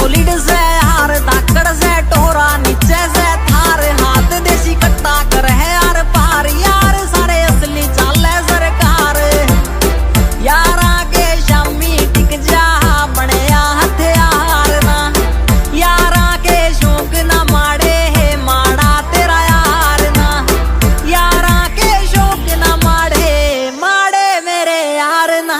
solid से हार धाकड़ से टोरा नीचे से थार हाथ देसी कट्टा कर है यार पार यार सारे असली चाले सरकार यारा के शामी टिक जा बने हथियार ना यारा के शौक ना माड़े है माड़ा तेरा यार ना यारा के शौक ना माड़े माड़े मेरे यार ना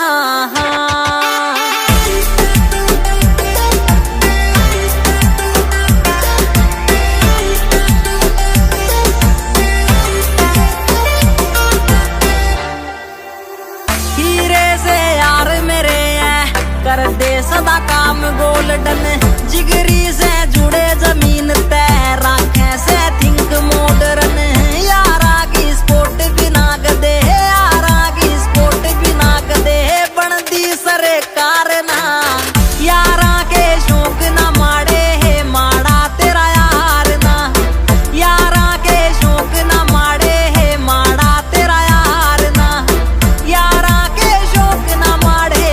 कर दे सदा काम गोल्डन जिगरी से जुड़े जमीन तय राखे से थिंक मॉडर्न यारा की स्पोर्ट बिना गदे यारा की स्पोर्ट बिना गदे बनती सरकार ना यारा के शौक ना माड़े है माड़ा तेरा यार ना यारा के शौक ना माड़े है माड़ा तेरा यार ना यारा के शौक ना माड़े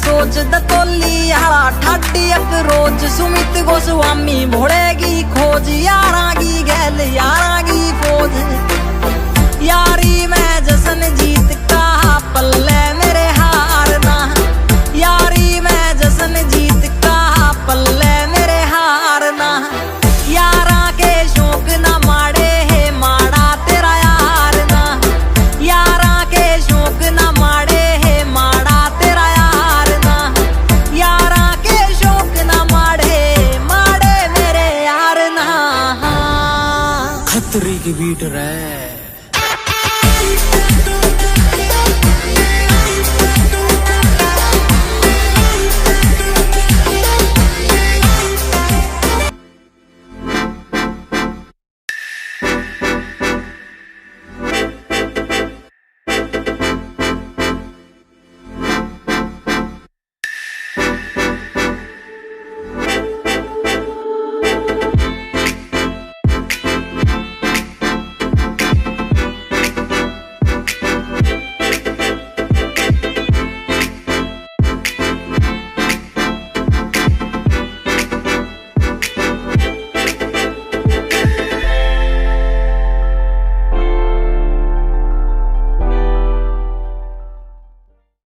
सोच दतोली हरा ठाटी एक रोज सुमित गोस्वामी भोड़ेगी खोज यारा की गैल यारा की फौज यारी में जसन जीत का पल्ले मेरे हारना यारी में जसन जीत का पल्ले मेरे हारना यारा के शौक ना माड़े है माड़ा तेरा यार ना यारा के शौक ना माड़े है माड़ा तेरा यार ना यारा के शौक ना माड़े माड़े मेरे यार ना खतरे की बीट रहे